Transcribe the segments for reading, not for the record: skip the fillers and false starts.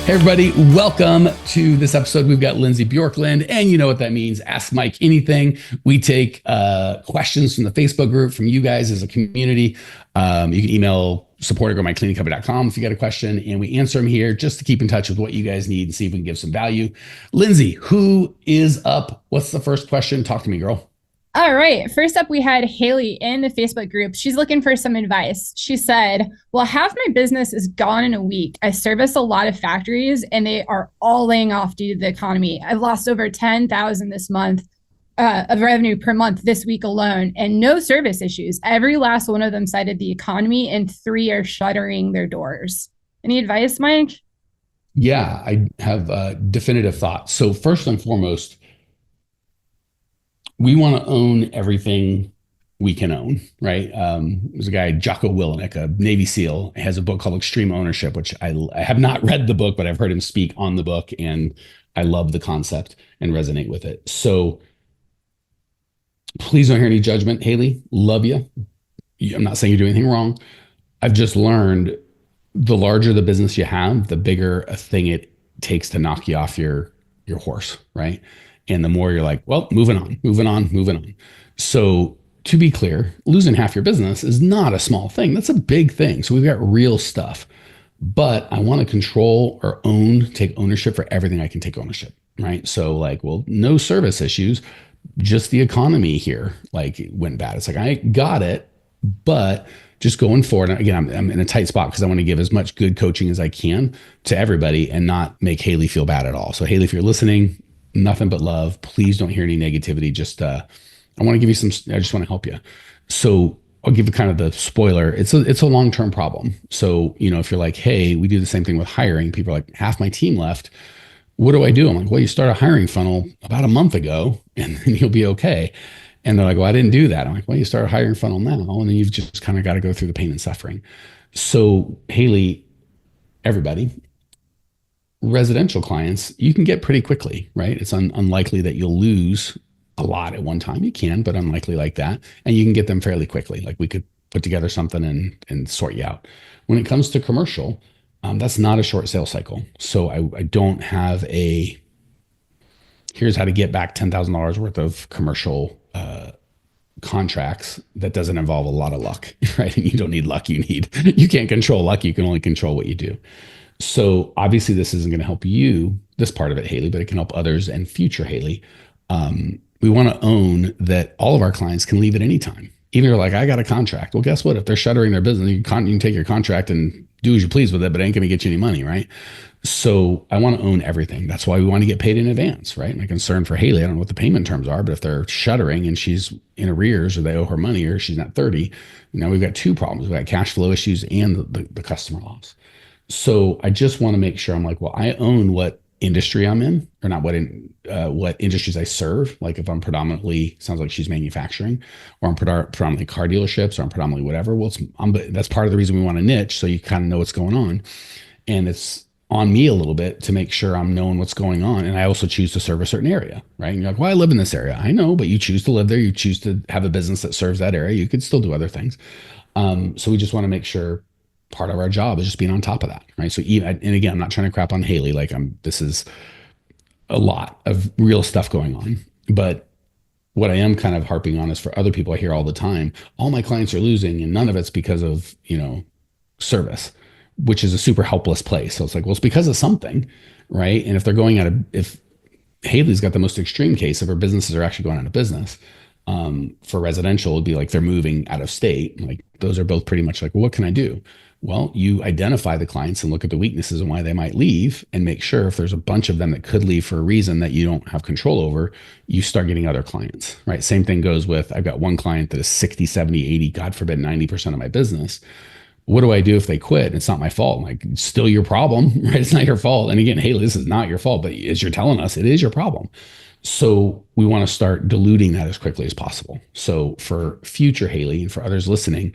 Hey, everybody, welcome to this episode. We've got Lindsay Bjorklund, and you know what that means. Ask Mike anything. We take questions from the Facebook group, from you guys as a community. You can email support@growmycleaningcompany.com if you got a question, and we answer them here just to keep in touch with what you guys need and see if we can give some value. Lindsay, who is up? What's the first question? Talk to me, girl. All right. First up, we had Haley in the Facebook group. She's looking for some advice. She said, well, half my business is gone in a week. I service a lot of factories and they are all laying off due to the economy. I've lost over 10,000 this month of revenue per month this week alone, and no service issues. Every last one of them cited the economy, and 3 are shuttering their doors. Any advice, Mike? Yeah, I have definitive thoughts. So first and foremost, we want to own everything we can own, right? There's a guy, Jocko Willenick, a Navy SEAL, has a book called Extreme Ownership, which I have not read the book, but I've heard him speak on the book, and I love the concept and resonate with it. So please don't hear any judgment, Haley. Love you. I'm not saying you're doing anything wrong. I've just learned the larger the business you have, the bigger a thing it takes to knock you off your horse, right? And the more you're like, well, moving on. So to be clear, losing half your business is not a small thing. That's a big thing. So we've got real stuff. But I want to control or take ownership for everything I can take ownership, right? So like, well, no service issues, just the economy here like went bad. It's like, I got it, but just going forward, again, I'm in a tight spot because I want to give as much good coaching as I can to everybody and not make Haley feel bad at all. So Haley, if you're listening, nothing but love. Please don't hear any negativity. Just I want to give you some. I just want to help you. So I'll give you kind of the spoiler. It's a long-term problem. So if you're like, hey, we do the same thing with hiring. People are like, half my team left. What do I do? I'm like, well, you start a hiring funnel about a month ago, and then you'll be okay. And they're like, well, I didn't do that. I'm like, well, you start a hiring funnel now, and then you've just kind of got to go through the pain and suffering. So Haley, everybody, residential clients, you can get pretty quickly, right? It's unlikely that you'll lose a lot at one time. You can, but unlikely like that. And you can get them fairly quickly. Like we could put together something and sort you out. When it comes to commercial, that's not a short sales cycle. So I don't have here's how to get back $10,000 worth of commercial contracts. That doesn't involve a lot of luck, right? And you don't need luck. You can't control luck. You can only control what you do. So obviously this isn't going to help you, this part of it, Haley, but it can help others and future Haley. We want to own that all of our clients can leave at any time. Even if you're like, I got a contract. Well, guess what? If they're shuttering their business, you can take your contract and do as you please with it, but it ain't going to get you any money, right? So I want to own everything. That's why we want to get paid in advance, right? My concern for Haley, I don't know what the payment terms are, but if they're shuttering and she's in arrears or they owe her money or she's not 30, now we've got two problems. We've got cash flow issues and the customer loss. So I just want to make sure I'm like, well, I own what industry I'm in, or not what industries I serve. Like if I'm predominantly, sounds like she's manufacturing, or I'm predominantly car dealerships, or I'm predominantly whatever. Well, that's part of the reason we want to niche, so you kind of know what's going on. And it's on me a little bit to make sure I'm knowing what's going on. And I also choose to serve a certain area, right? And you're like, well, I live in this area. I know, but you choose to live there. You choose to have a business that serves that area. You could still do other things. So we just want to make sure part of our job is just being on top of that, right? So even, and again, I'm not trying to crap on Haley. Like this is a lot of real stuff going on. But what I am kind of harping on is for other people I hear all the time, all my clients are losing and none of it's because of, service, which is a super helpless place. So it's like, well, it's because of something, right? And if they're going if Haley's got the most extreme case of her businesses are actually going out of business, for residential, it'd be like they're moving out of state. Like those are both pretty much like, well, what can I do? Well, you identify the clients and look at the weaknesses and why they might leave and make sure if there's a bunch of them that could leave for a reason that you don't have control over, you start getting other clients, right? Same thing goes with, I've got one client that is 60, 70, 80, God forbid, 90% of my business. What do I do if they quit? It's not my fault. I'm like, it's still your problem, right? It's not your fault. And again, Haley, this is not your fault, but as you're telling us, it is your problem. So we want to start diluting that as quickly as possible. So for future Haley and for others listening,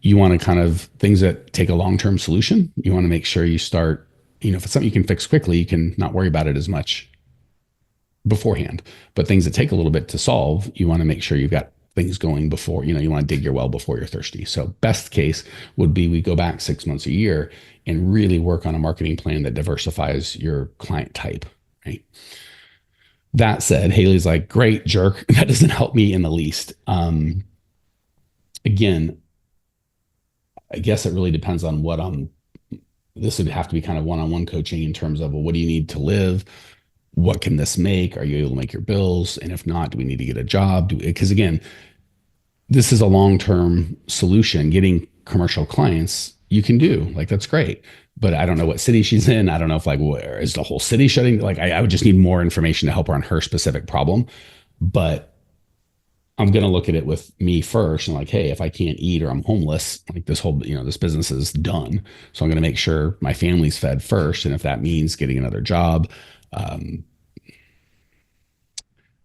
you want to kind of things that take a long-term solution. You want to make sure you start, if it's something you can fix quickly, you can not worry about it as much beforehand. But things that take a little bit to solve, you want to make sure you've got things going before, you want to dig your well before you're thirsty. So best case would be we go back 6 months, a year, and really work on a marketing plan that diversifies your client type, right? That said, Haley's like, great, jerk. That doesn't help me in the least. Again, I guess it really depends on what this would have to be kind of one-on-one coaching in terms of, well, what do you need to live? What can this make? Are you able to make your bills? And if not, do we need to get a job? Because again, this is a long-term solution. Getting commercial clients, you can do, like, that's great. But I don't know what city she's in. I don't know if, like, where is the whole city shutting? Like, I would just need more information to help her on her specific problem. But I'm going to look at it with me first and like, hey, if I can't eat or I'm homeless, like this whole, this business is done. So I'm going to make sure my family's fed first. And if that means getting another job,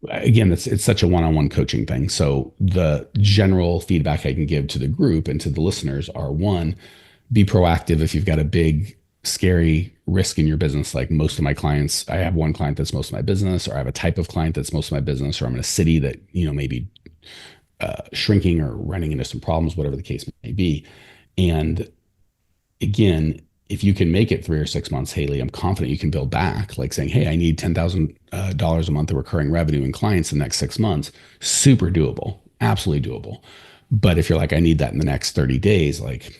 again, it's such a one-on-one coaching thing. So the general feedback I can give to the group and to the listeners are: one, be proactive if you've got a big, scary risk in your business. Like most of my clients, I have one client that's most of my business, or I have a type of client that's most of my business, or I'm in a city that, maybe shrinking or running into some problems, whatever the case may be. And again, if you can make it 3 or 6 months, Haley, I'm confident you can build back, like saying, hey, I need $10,000 a month of recurring revenue and clients in the next 6 months. Super doable, absolutely doable. But if you're like, I need that in the next 30 days, like,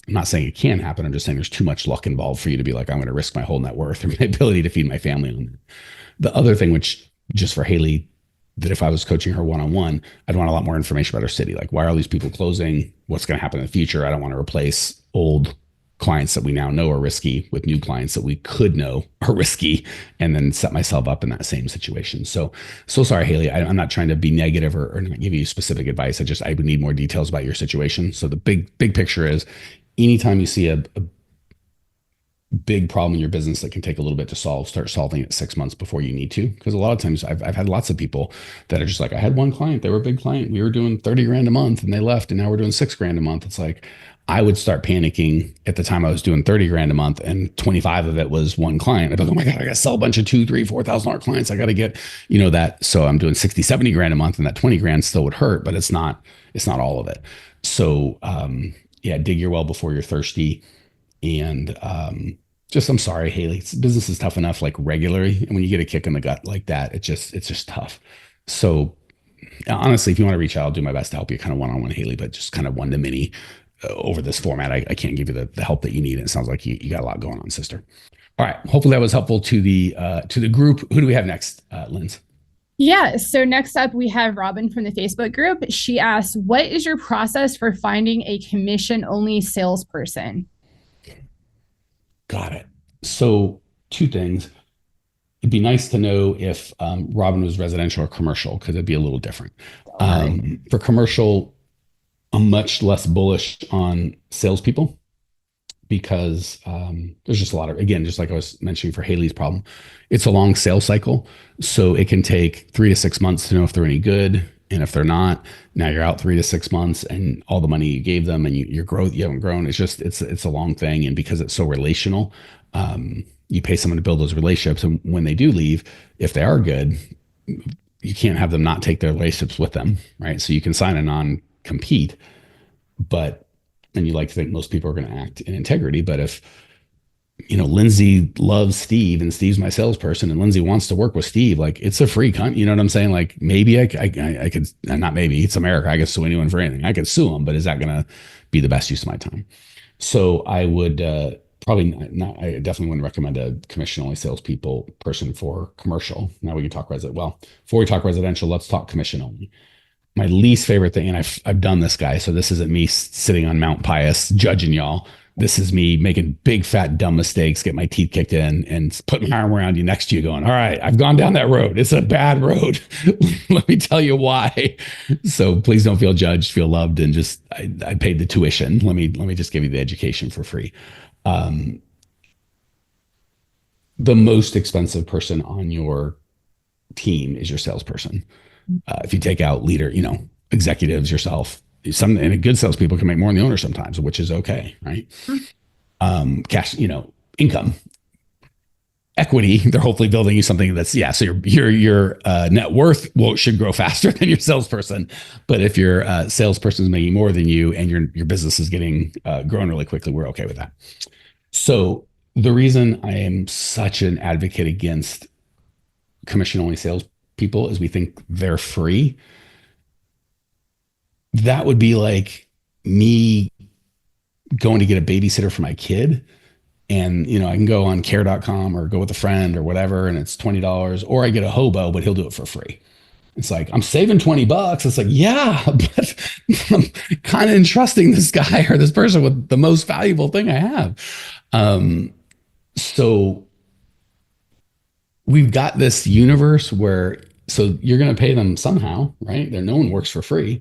I'm not saying it can happen. I'm just saying there's too much luck involved for you to be like, I'm going to risk my whole net worth or my ability to feed my family on it. The other thing, which just for Haley, that if I was coaching her one-on-one, I'd want a lot more information about her city. Like, why are all these people closing? What's going to happen in the future? I don't want to replace old clients that we now know are risky with new clients that we could know are risky, and then set myself up in that same situation. So sorry, Haley. I'm not trying to be negative or not give you specific advice. I would need more details about your situation. So the big picture is, anytime you see a big problem in your business that can take a little bit to solve, start solving it 6 months before you need to. Because a lot of times I've had lots of people that are just like, I had one client, they were a big client. We were doing 30 grand a month and they left, and now we're doing 6 grand a month. It's like, I would start panicking at the time I was doing 30 grand a month and 25 of it was one client. I'd be like, oh my God, I got to sell a bunch of $2,000, $3,000, $4,000 clients. I got to get, that. So I'm doing 60, 70 grand a month, and that 20 grand still would hurt, but it's not all of it. So, yeah, dig your well before you're thirsty. And, I'm sorry, Haley, business is tough enough, like, regularly. And when you get a kick in the gut like that, it's just tough. So honestly, if you want to reach out, I'll do my best to help you kind of one-on-one, Haley, but just kind of one to many over this format. I can't give you the help that you need. And it sounds like you got a lot going on, sister. All right. Hopefully that was helpful to the group. Who do we have next, Linz? Yeah. So next up, we have Robin from the Facebook group. She asked, what is your process for finding a commission-only salesperson? Got it. So 2 things. It'd be nice to know if Robin was residential or commercial, because it'd be a little different. For commercial, I'm much less bullish on salespeople, because there's just a lot of, again, just like I was mentioning for Haley's problem, it's a long sales cycle. So it can take 3 to 6 months to know if they're any good. And if they're not, now you're out 3 to 6 months, and all the money you gave them and you haven't grown. It's a long thing. And because it's so relational, you pay someone to build those relationships. And when they do leave, if they are good, you can't have them not take their relationships with them, right? So you can sign a non-compete, and you like to think most people are going to act in integrity. But if, Lindsay loves Steve and Steve's my salesperson, and Lindsay wants to work with Steve, like, it's a free you know what I'm saying? Like, maybe I could, not maybe, it's America. I could sue anyone for anything. I could sue them, but is that going to be the best use of my time? So I would probably not, I definitely wouldn't recommend a commission only salespeople person for commercial. Now we can talk residential. Before we talk residential, let's talk commission only. My least favorite thing, and I've done this, guy, so this isn't me sitting on Mount Pius judging y'all. This is me making big, fat, dumb mistakes, get my teeth kicked in, and put my arm around you next to you going, all right, I've gone down that road. It's a bad road. Let me tell you why. So please don't feel judged, feel loved, and just, I paid the tuition. Let me just give you the education for free. The most expensive person on your team is your salesperson. If you take out leader, executives, yourself, and good salespeople can make more than the owner sometimes, which is okay, right? Cash, income. equity, they're hopefully building you something that's, yeah. So your net worth should grow faster than your salesperson. But if your salesperson is making more than you and your business is getting growing really quickly, we're okay with that. So the reason I am such an advocate against commission only salespeople is we think they're free. That would be like me going to get a babysitter for my kid. And, I can go on care.com or go with a friend or whatever, and it's $20, or I get a hobo, but he'll do it for free. It's like, I'm saving $20. It's like, yeah, but I'm kind of entrusting this guy or this person with the most valuable thing I have. So we've got this universe where, so you're going to pay them somehow, right? No one works for free.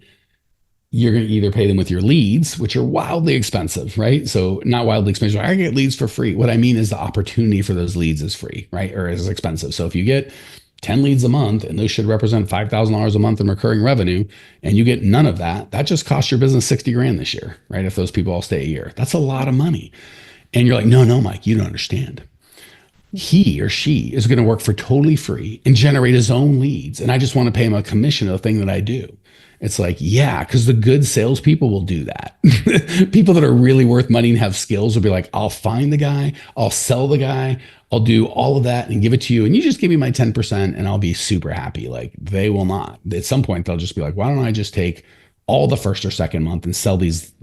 You're going to either pay them with your leads, which are wildly expensive, right? So not wildly expensive. I get leads for free. What I mean is the opportunity for those leads is free, right? Or is expensive. So if you get 10 leads a month, and those should represent $5,000 a month in recurring revenue, and you get none of that, that just costs your business 60 grand this year, right? If those people all stay a year, that's a lot of money. And you're like, no, Mike, you don't understand. He or she is going to work for totally free and generate his own leads. And I just want to pay him a commission of the thing that I do. It's like, yeah, because the good salespeople will do that. People that are really worth money and have skills will be like, I'll find the guy, I'll sell the guy, I'll do all of that and give it to you. And you just give me my 10% and I'll be super happy. Like, they will not. At some point, they'll just be like, why don't I just take all the first or second month and sell these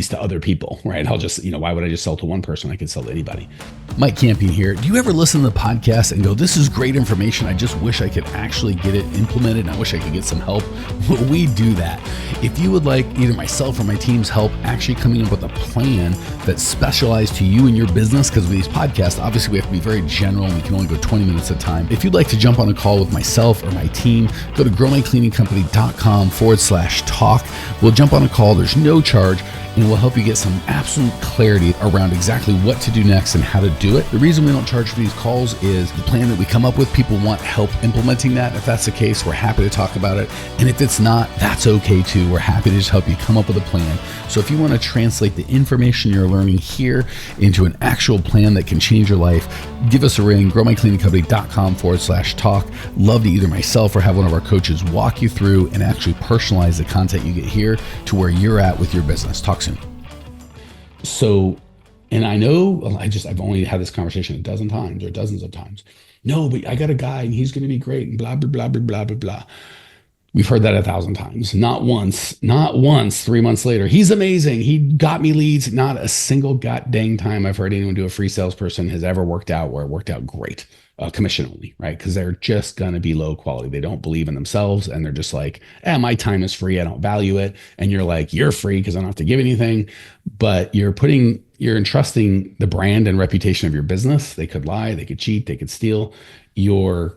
to other people, right? I'll just, why would I just sell to one person? I could sell to anybody. Mike Campion here. Do you ever listen to the podcast and go, this is great information, I just wish I could actually get it implemented, and I wish I could get some help? Well, we do that. If you would like either myself or my team's help actually coming up with a plan that's specialized to you and your business, because with these podcasts, obviously we have to be very general and we can only go 20 minutes at a time. If you'd like to jump on a call with myself or my team, go to growmycleaningcompany.com/talk. We'll jump on a call. There's no charge, and we'll help you get some absolute clarity around exactly what to do next and how to do it. The reason we don't charge for these calls is the plan that we come up with, people want help implementing that. If that's the case, we're happy to talk about it. And if it's not, that's okay too. We're happy to just help you come up with a plan. So if you want to translate the information you're learning here into an actual plan that can change your life, give us a ring, growmycleaningcompany.com/talk. Love to either myself or have one of our coaches walk you through and actually personalize the content you get here to where you're at with your business. Talk soon. So, and I know I've only had this conversation a dozen times or dozens of times. No, but I got a guy and he's going to be great and blah, blah, blah, blah, blah, blah, blah. We've heard that 1,000 times. Not once, 3 months later. He's amazing. He got me leads. Not a single dang time I've heard anyone do a free salesperson has ever worked out where it worked out great. Commission only, right? Because they're just going to be low quality. They don't believe in themselves. And they're just like, my time is free. I don't value it. And you're like, you're free because I don't have to give anything. But you're entrusting the brand and reputation of your business. They could lie, they could cheat, they could steal. You're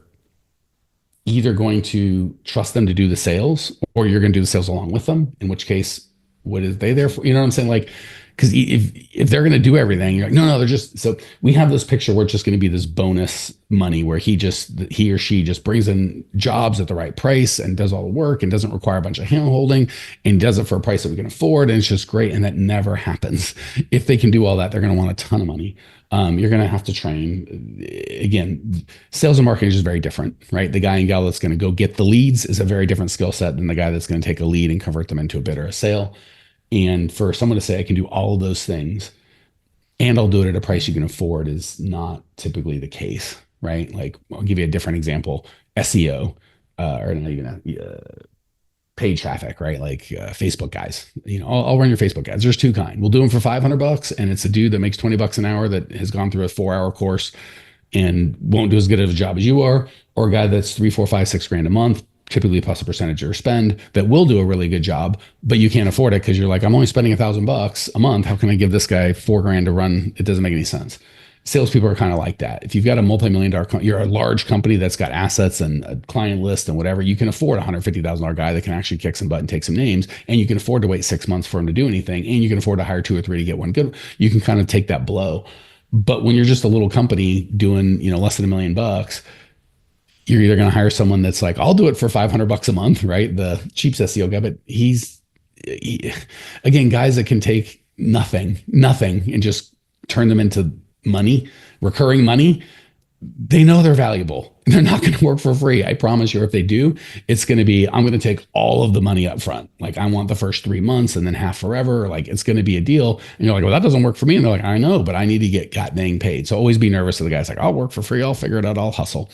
either going to trust them to do the sales, or you're going to do the sales along with them, in which case, what is they there for? You know what I'm saying? Like, because if they're going to do everything, you're like, no, they're just, so we have this picture where it's just going to be this bonus money where he or she just brings in jobs at the right price and does all the work and doesn't require a bunch of hand holding and does it for a price that we can afford. And it's just great. And that never happens. If they can do all that, they're going to want a ton of money. You're going to have to train. Again, sales and marketing is just very different, right? The guy and gal that's going to go get the leads is a very different skill set than the guy that's going to take a lead and convert them into a bid or a sale. And for someone to say, I can do all of those things and I'll do it at a price you can afford is not typically the case, right? Like, I'll give you a different example. SEO, or not even paid traffic, right? Like Facebook guys, I'll run your Facebook ads. There's two kinds. We'll do them for $500 and it's a dude that makes $20 an hour that has gone through a 4-hour course and won't do as good of a job as you are, or a guy that's 3, 4, 5, 6 grand a month, typically plus a percentage of your spend, that will do a really good job, but you can't afford it because you're like, I'm only spending $1,000 a month. How can I give this guy $4 grand to run? It doesn't make any sense. Salespeople are kind of like that. If you've got a multi-million-dollar, you're a large company that's got assets and a client list and whatever, you can afford a $150,000 guy that can actually kick some butt and take some names, and you can afford to wait 6 months for him to do anything, and you can afford to hire 2 or 3 to get one good. You can kind of take that blow. But when you're just a little company doing, less than $1 million, you're either going to hire someone that's like, I'll do it for $500 a month, right? The cheap SEO guy, but again, guys that can take nothing and just turn them into money, recurring money, they know they're valuable. They're not going to work for free. I promise you, if they do, it's going to be, I'm going to take all of the money up front. Like I want the first 3 months and then half forever. Like it's going to be a deal. And you're like, well, that doesn't work for me. And they're like, I know, but I need to get god dang paid. So always be nervous of the guys like, I'll work for free. I'll figure it out. I'll hustle.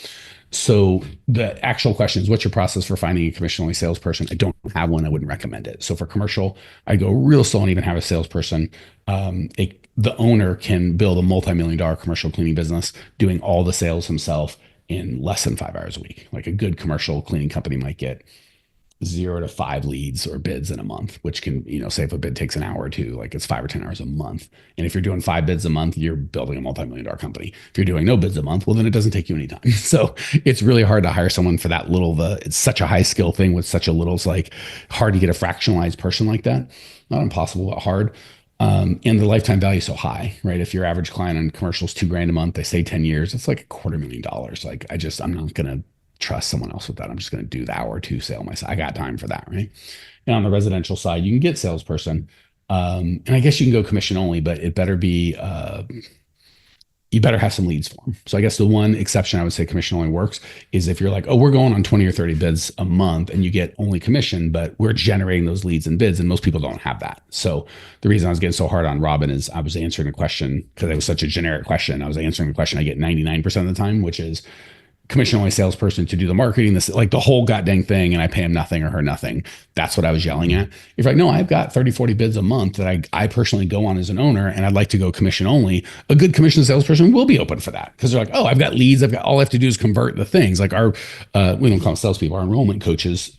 So the actual question is, what's your process for finding a commission-only salesperson? I don't have one. I wouldn't recommend it. So for commercial, I go real slow and even have a salesperson. The owner can build a multi-million-dollar commercial cleaning business doing all the sales himself in less than 5 hours a week. Like a good commercial cleaning company might get 0 to 5 leads or bids in a month, which can, say if a bid takes an hour or two, like it's 5 or 10 hours a month. And if you're doing 5 bids a month, you're building a multi-million-dollar company. If you're doing no bids a month, well, then it doesn't take you any time. So it's really hard to hire someone for that little, it's such a high skill thing with such a little, it's like hard to get a fractionalized person like that. Not impossible, but hard. And the lifetime value is so high, right? If your average client on commercial is $2,000 a month, they say 10 years, it's like $250,000. Like I'm not going to trust someone else with that. I'm just going to do the hour or two sale myself. I got time for that, right? And on the residential side, you can get salesperson. And I guess you can go commission only, but it better be, you better have some leads for them. So I guess the one exception I would say commission only works is if you're like, oh, we're going on 20 or 30 bids a month and you get only commission, but we're generating those leads and bids, and most people don't have that. So the reason I was getting so hard on Robin is I was answering a question because it was such a generic question. I was answering the question I get 99% of the time, which is commission only salesperson to do the marketing, this like the whole goddamn thing, and I pay him nothing or her nothing. That's what I was yelling at. If like, no, I've got 30, 40 bids a month that I personally go on as an owner and I'd like to go commission only, a good commission salesperson will be open for that. Because they're like, oh, I've got leads. All I have to do is convert the things. Like we don't call them salespeople, our enrollment coaches.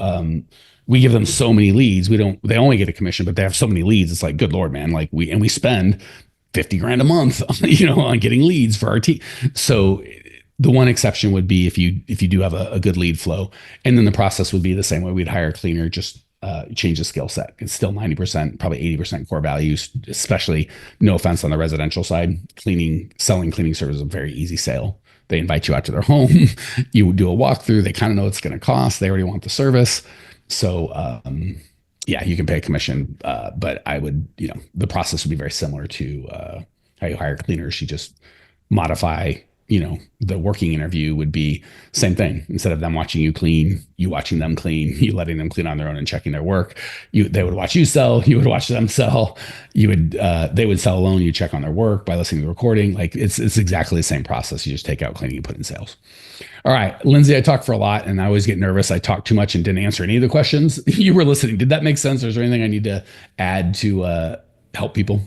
We give them so many leads. They only get a commission, but they have so many leads. It's like, good Lord, man. Like we spend $50,000 a month, on getting leads for our team. So the one exception would be if you do have a good lead flow, and then the process would be the same way. We'd hire a cleaner, just change the skill set. It's still 90%, probably 80% core values, especially, no offense, on the residential side. Selling cleaning service is a very easy sale. They invite you out to their home. You do a walkthrough. They kind of know what it's going to cost. They already want the service. So yeah, you can pay a commission, but I would, the process would be very similar to how you hire cleaners. You just modify, the working interview would be same thing. Instead of them watching you clean, you watching them clean, you letting them clean on their own and checking their work. They would watch you sell, you would watch them sell. They would sell alone. You check on their work by listening to the recording. Like it's exactly the same process. You just take out cleaning and put in sales. All right, Lindsay, I talk for a lot and I always get nervous. I talk too much and didn't answer any of the questions. You were listening. Did that make sense? Or is there anything I need to add to help people?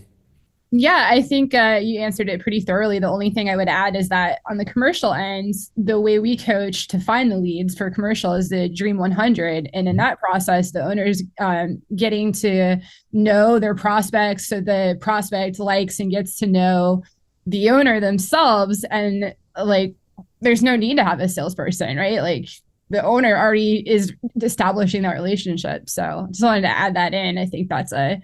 Yeah, I think you answered it pretty thoroughly. The only thing I would add is that on the commercial end, the way we coach to find the leads for commercial is the Dream 100. And in that process, the owner's getting to know their prospects. So the prospect likes and gets to know the owner themselves. And like, there's no need to have a salesperson, right? Like the owner already is establishing that relationship. So just wanted to add that in. I think that's a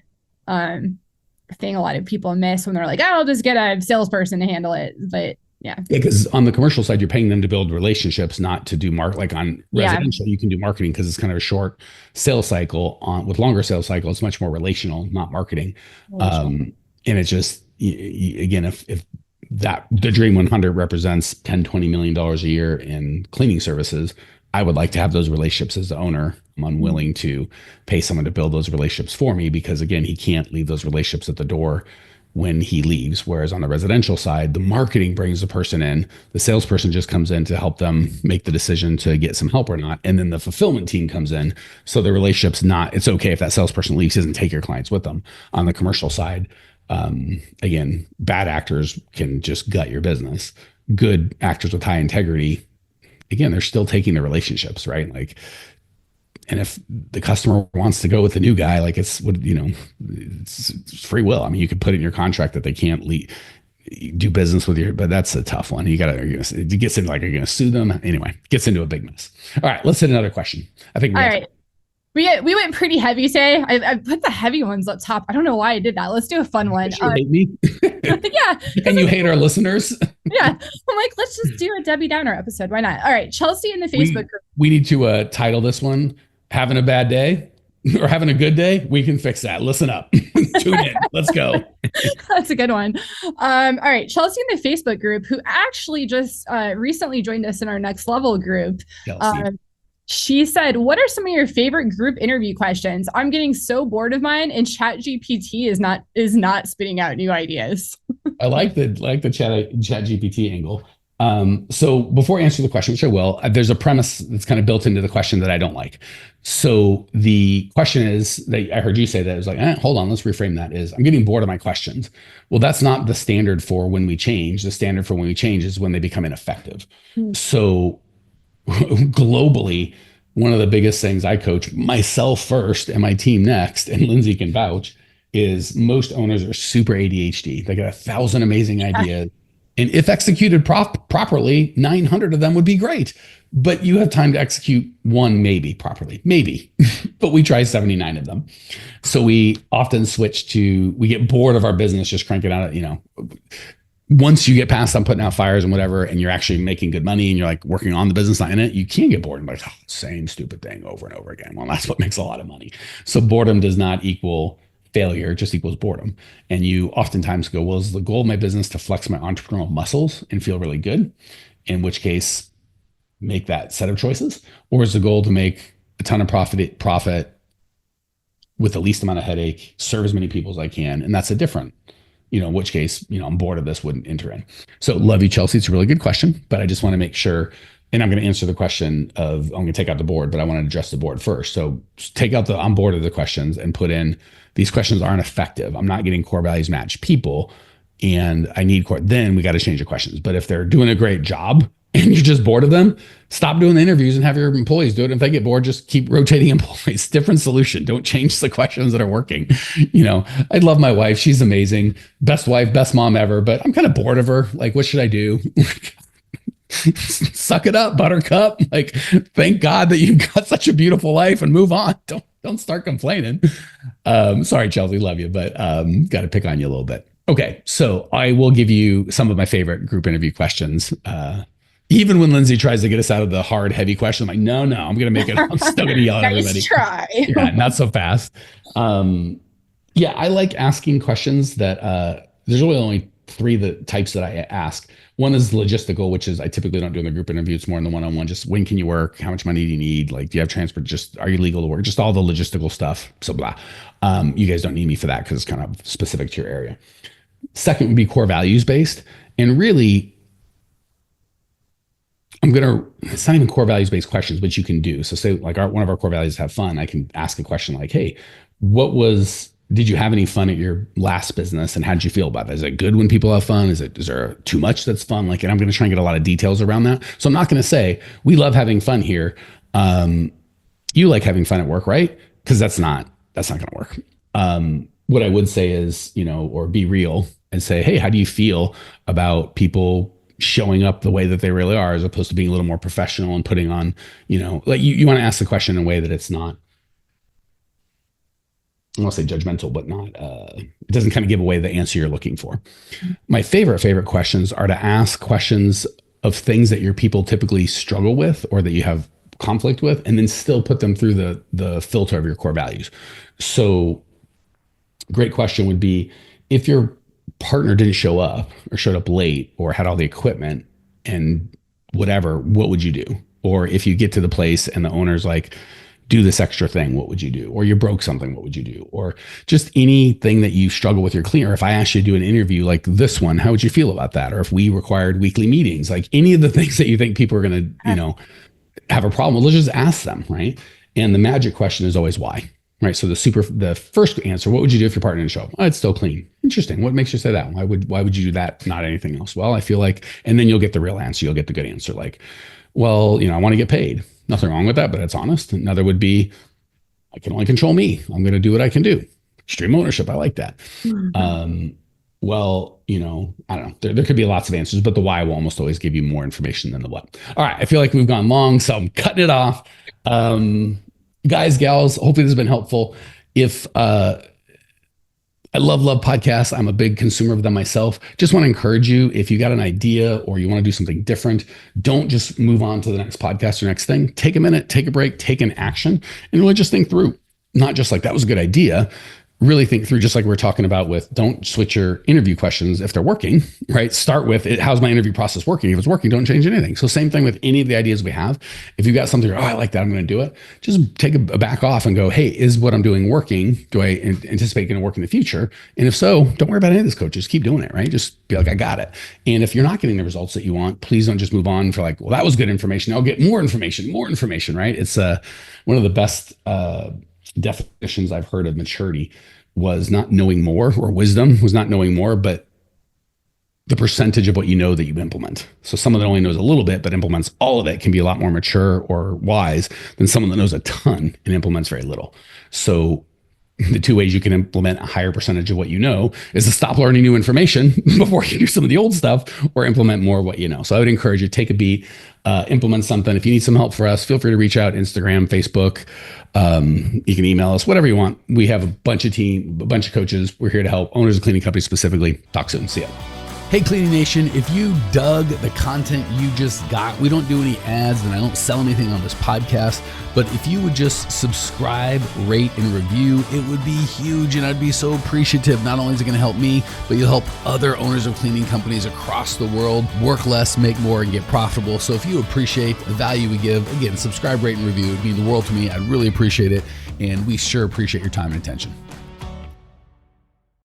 thing a lot of people miss when they're like, oh, I'll just get a salesperson to handle it. But yeah, because on the commercial side, you're paying them to build relationships, not to do like on residential, you can do marketing because it's kind of a short sales cycle. With longer sales cycle, it's much more relational, not marketing. And it's just, again, if that the Dream 100 represents $10-20 million a year in cleaning services, I would like to have those relationships as the owner. I'm unwilling to pay someone to build those relationships for me because, again, he can't leave those relationships at the door when he leaves. Whereas on the residential side, the marketing brings the person in. The salesperson just comes in to help them make the decision to get some help or not. And then the fulfillment team comes in. So the relationship's it's okay if that salesperson leaves, doesn't take your clients with them. On the commercial side, again, bad actors can just gut your business. Good actors with high integrity, again, they're still taking the relationships, right? Like, and if the customer wants to go with the new guy, like it's free will. I mean, you could put it in your contract that they can't do business with you, but that's a tough one. It gets into like, are you going to sue them? Anyway, it gets into a big mess. All right, let's hit another question. I think. All right. We went pretty heavy today. I put the heavy ones up top. I don't know why I did that. Let's do a fun one. You hate me? Yeah. And you hate our listeners? Yeah. I'm like, let's just do a Debbie Downer episode. Why not? All right. Chelsea in the Facebook group. We need to title this one, Having a Bad Day? or having a good day, we can fix that. Listen up. Tune in. Let's go. That's a good one. All right. Chelsea in the Facebook group, who actually just recently joined us in our next level group. She said, what are some of your favorite group interview questions? I'm getting so bored of mine, and ChatGPT is not spitting out new ideas. I like the chat GPT angle. So before I answer the question, which I will, there's a premise that's kind of built into the question that I don't like. So the question is that I heard you say that it was like, hold on, let's reframe that is I'm getting bored of my questions. Well, that's not the standard for when we change. The standard for when we change is when they become ineffective. So globally, one of the biggest things I coach myself first and my team next, and Lindsay can vouch, is most owners are super ADHD. They got 1,000 amazing ideas. And if executed properly, 900 of them would be great. But you have time to execute one maybe properly, maybe. But we try 79 of them. So we often we get bored of our business just cranking out, once you get past I'm putting out fires and whatever, and you're actually making good money and you're like working on the business, not in it, you can get bored and like, same stupid thing over and over again. Well, that's what makes a lot of money. So boredom does not equal failure, it just equals boredom. And you oftentimes go, well, is the goal of my business to flex my entrepreneurial muscles and feel really good? In which case, make that set of choices. Or is the goal to make a ton of profit with the least amount of headache, serve as many people as I can? And that's a different, in which case, I'm bored of this, wouldn't enter in. So love you, Chelsea. It's a really good question, but I just want to make sure, and I'm going to answer the question of, I'm going to take out the board, but I want to address the board first. So take out the I'm bored of the questions and put in, these questions aren't effective. I'm not getting core values match people, and I need core. Then we got to change the questions. But if they're doing a great job and you're just bored of them, stop doing the interviews and have your employees do it. If they get bored, just keep rotating employees. Different solution. Don't change the questions that are working. I love my wife. She's amazing. Best wife, best mom ever, but I'm kind of bored of her. Like, what should I do? Suck it up, buttercup. Like, thank God that you've got such a beautiful life and move on. Don't start complaining. Sorry, Chelsea, love you, but got to pick on you a little bit. Okay, so I will give you some of my favorite group interview questions. Even when Lindsay tries to get us out of the hard, heavy question, I'm like, no, I'm going to make it. I'm still going to yell at everybody. Try. Yeah, not so fast. I like asking questions that there's really only three types that I ask. One is logistical, which is I typically don't do in the group interview. It's more in the one-on-one. Just when can you work? How much money do you need? Like, do you have transport? Just are you legal to work? Just all the logistical stuff. So blah. You guys don't need me for that because it's kind of specific to your area. Second would be core values based. And really, it's not even core values based questions, but you can do. So say like one of our core values is have fun. I can ask a question like, hey, did you have any fun at your last business, and how did you feel about that? Is it good when people have fun? Is there too much that's fun? Like, and I'm going to try and get a lot of details around that. So I'm not going to say we love having fun here. You like having fun at work, right? Because that's not going to work. What I would say is, or be real and say, hey, how do you feel about people showing up the way that they really are, as opposed to being a little more professional and putting on, like you want to ask the question in a way that it's not, I won't say judgmental, but not, it doesn't kind of give away the answer you're looking for. My favorite questions are to ask questions of things that your people typically struggle with or that you have conflict with, and then still put them through the filter of your core values. So great question would be, if your partner didn't show up or showed up late or had all the equipment and whatever, what would you do? Or if you get to the place and the owner's like, do this extra thing, what would you do? Or you broke something, what would you do? Or just anything that you struggle with your cleaner. If I asked you to do an interview like this one, how would you feel about that? Or if we required weekly meetings, like any of the things that you think people are going to, have a problem with, let's just ask them, right? And the magic question is always why, right? So the first answer, what would you do if your partner didn't show up? Oh, it's still clean. Interesting. What makes you say that? Why would you do that? Not anything else. Well, I feel like, and then you'll get the real answer. You'll get the good answer. Like, well, I want to get paid. Nothing wrong with that, but it's honest. Another would be, I can only control me. I'm going to do what I can do. Extreme ownership. I like that. Mm-hmm. Well, I don't know. There could be lots of answers, but the why will almost always give you more information than the what. All right. I feel like we've gone long, so I'm cutting it off. Guys, gals, hopefully this has been helpful. If I love podcasts, I'm a big consumer of them myself. Just want to encourage you, if you got an idea or you want to do something different, don't just move on to the next podcast or next thing. Take a minute, take a break, take an action, and really just think through, not just like that was a good idea. Really think through, just like we're talking about with, don't switch your interview questions if they're working, right? Start with how's my interview process working? If it's working, don't change anything. So same thing with any of the ideas we have. If you've got something, I like that, I'm going to do it. Just take a back off and go, hey, is what I'm doing working? Do I anticipate going to work in the future? And if so, don't worry about any of this, coach. Just keep doing it, right? Just be like, I got it. And if you're not getting the results that you want, please don't just move on for like, well, that was good information. I'll get more information, right? It's one of the best definitions I've heard of maturity was not knowing more, or wisdom was not knowing more, but the percentage of what you know that you implement. So someone that only knows a little bit but implements all of it can be a lot more mature or wise than someone that knows a ton and implements very little. So the two ways you can implement a higher percentage of what you know is to stop learning new information before you do some of the old stuff, or implement more of what you know. So I would encourage you, take a beat, implement something. If you need some help for us, feel free to reach out, Instagram, Facebook. You can email us, whatever you want. We have a bunch of coaches. We're here to help owners of cleaning companies specifically. Talk soon. See ya. Hey, Cleaning Nation, if you dug the content you just got, we don't do any ads and I don't sell anything on this podcast, but if you would just subscribe, rate, and review, it would be huge and I'd be so appreciative. Not only is it going to help me, but you'll help other owners of cleaning companies across the world work less, make more, and get profitable. So if you appreciate the value we give, again, subscribe, rate, and review. It would mean the world to me. I'd really appreciate it. And we sure appreciate your time and attention.